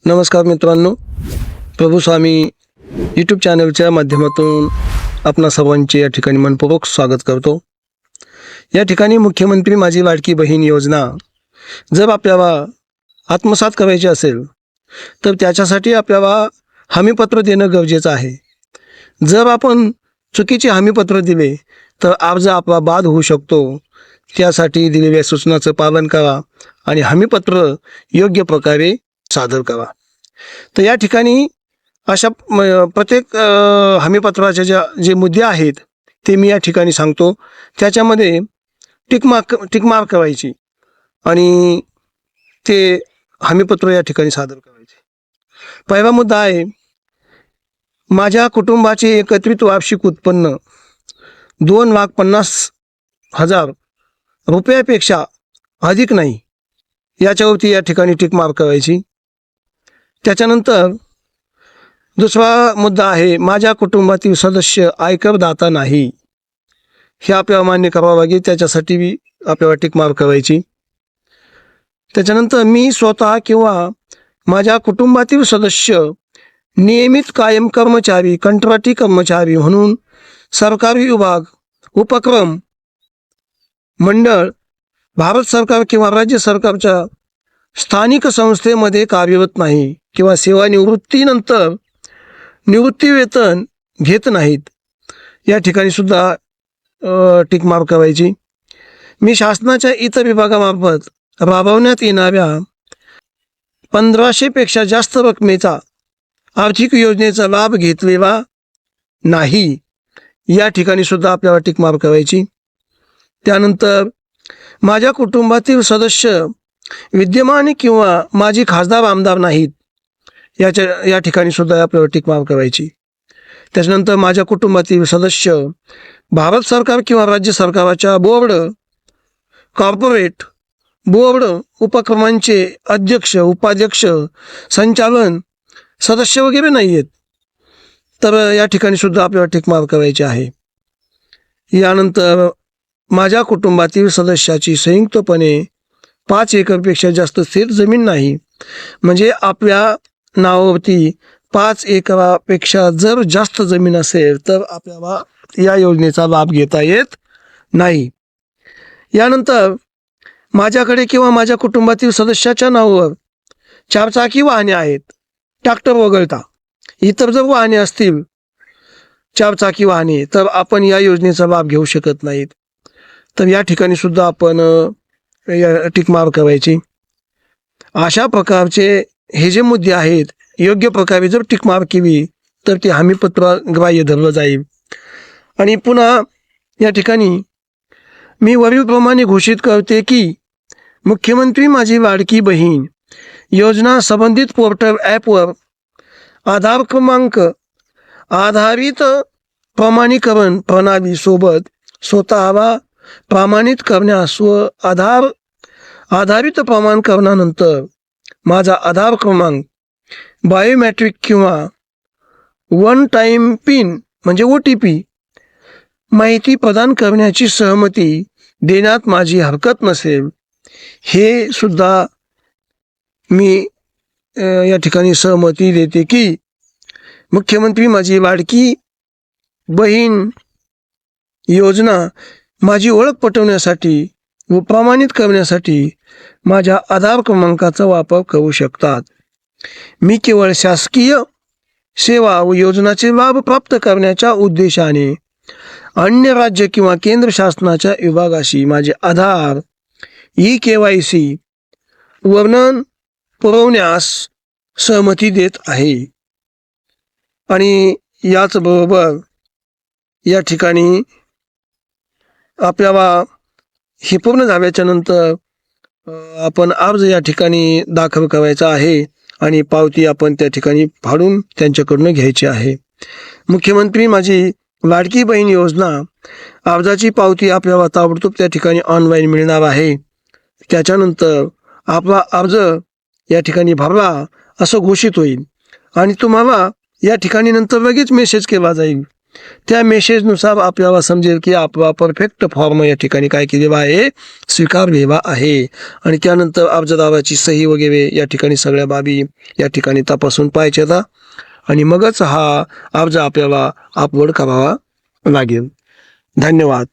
नमस्कार मित्रांनो, प्रभू स्वामी यूट्यूब चॅनलच्या माध्यमातून आपणा सर्वांचे या ठिकाणी मनपूर्वक स्वागत करतो। या ठिकाणी मुख्यमंत्री माझी लाडकी बहीण योजना जर आपल्याला आत्मसात करायची असेल तर त्याच्यासाठी आपल्याला हमीपत्र देणं गरजेचं आहे। जर आपण चुकीचे हमीपत्र दिले तर अर्ज आपला बाद होऊ शकतो। त्यासाठी दिलेल्या सूचनाचं पालन करा आणि हमीपत्र योग्य प्रकारे सादर करा। तर या ठिकाणी अशा प्रत्येक हमीपत्राचे जे मुद्दे आहेत ते मी या ठिकाणी सांगतो। त्याच्यामध्ये टिक मार्क करायची आणि ते हमीपत्र या ठिकाणी सादर करायचे। पहिला मुद्दा आहे, माझ्या कुटुंबाचे एकत्रित वार्षिक उत्पन्न 2,50,000 रुपयापेक्षा अधिक नाही, याच्यावरती या ठिकाणी टिक मार्क करायची। त्याच्यानंतर दुसरा मुद्दा आहे, माझ्या कुटुंबातील सदस्य आयकरदाता नाही, हे आपल्याला मान्य करावं लागेल, त्याच्यासाठी बी आपल्याला टिक मार्क करायची। त्याच्यानंतर मी स्वतः किंवा माझ्या कुटुंबातील सदस्य नियमित कायम कर्मचारी, कंत्राटी कर्मचारी म्हणून सरकारी विभाग, उपक्रम, मंडळ, भारत सरकार किंवा राज्य सरकारच्या स्थानिक संस्थेमध्ये कार्यरत नाही किंवा सेवानिवृत्तीनंतर निवृत्ती वेतन घेत नाहीत, या ठिकाणी सुद्धा टिक मार्क करायची। मी शासनाच्या इतर विभागामार्फत राबवण्यात येणाऱ्या 1,500 पेक्षा जास्त रकमेचा आर्थिक योजनेचा लाभ घेतलेला नाही, या ठिकाणी सुद्धा आपल्याला टिक मार्क करायची। त्यानंतर माझ्या कुटुंबातील सदस्य विद्यमान किंवा माजी खासदार आमदार नाहीत, या ठिकाणी सुद्धा आपल्याला टिक मार्क करायची। त्याच्यानंतर माझ्या कुटुंबातील सदस्य भारत सरकार किंवा राज्य सरकारच्या बोर्ड, कॉर्पोरेट बोर्ड, उपक्रमांचे अध्यक्ष, उपाध्यक्ष, संचालन सदस्य वगैरे नाही आहेत, तर या ठिकाणी सुद्धा आपल्याला टिक मार्क करायचे आहे। यानंतर माझ्या कुटुंबातील सदस्याची संयुक्तपणे 5 एकरपेक्षा जास्त स्थिर जमीन नाही, म्हणजे आपल्या नावावरती 5 एकरापेक्षा जर जास्त जमीन असेल तर आपल्याला या योजनेचा लाभ घेता येत नाही। यानंतर माझ्याकडे किंवा माझ्या कुटुंबातील सदस्याच्या नावावर 4 चाकी वाहने आहेत, ट्रॅक्टर वगळता इतर जर वाहने असतील 4 चाकी वाहने, तर आपण या योजनेचा लाभ घेऊ शकत नाहीत, तर या ठिकाणी सुद्धा आपण टिक मार्क करायची। अशा प्रकारचे हे जे मुद्दे आहेत, योग्य प्रकारे जर टिक मार्क केली तर ते हमीपत्र ग्राह्य धरलं जाईल। आणि पुन्हा या ठिकाणी मी वरीलप्रमाणे घोषित करते की मुख्यमंत्री माझी लाडकी बहीण योजना संबंधित पोर्टल ॲपवर आधार क्रमांक आधारित प्रमाणीकरण प्रणालीसोबत स्वतःला प्रमाणित करण्यास व आधारित प्रमाणीकरणानंतर माझा आधार क्रमांक, बायोमेट्रिक किंवा वन टाईम पिन म्हणजे OTP माहिती प्रदान करण्याची सहमती देण्यात माझी हरकत नसेल, हे सुद्धा मी या ठिकाणी सहमती देते की मुख्यमंत्री माझी लाडकी बहीण योजना माझी ओळख पटवण्यासाठी व प्रमाणित करण्यासाठी माझ्या आधार क्रमांकाचा वापर करू शकतात। मी केवळ शासकीय सेवा व योजनाचे लाभ प्राप्त करण्याच्या उद्देशाने अन्य राज्य किंवा केंद्र शासनाच्या विभागाशी माझे आधार EKYC वर्णन पुरवण्यास सहमती देत आहे। आणि याचबरोबर या ठिकाणी आपल्याला हे पूर्ण झाल्याच्या नंतर आपण अर्ज या ठिकाणी दाखल करायचा आहे आणि पावती आपण त्या ठिकाणी फाडून त्यांच्याकडून घ्यायची आहे। मुख्यमंत्री माझी लाडकी बहीण योजना अर्जाची पावती आपल्याला ताबडतोब त्या ठिकाणी ऑनलाईन मिळणार आहे। त्याच्यानंतर आपला अर्ज या ठिकाणी भरला असं घोषित होईल आणि तुम्हाला या ठिकाणी नंतर लगेच मेसेज केला जाईल त्या मेसेजनुसार आपल्याला समजेल की आपला परफेक्ट फॉर्म या ठिकाणी काय केलेला आहे, स्वीकारलेला आहे. आणि त्यानंतर अर्जदाराची सही वगैरे या ठिकाणी सगळ्या बाबी या ठिकाणी तपासून पाहायच्या आणि मगच हा अर्ज आपल्याला अपलोड करावा लागेल. धन्यवाद.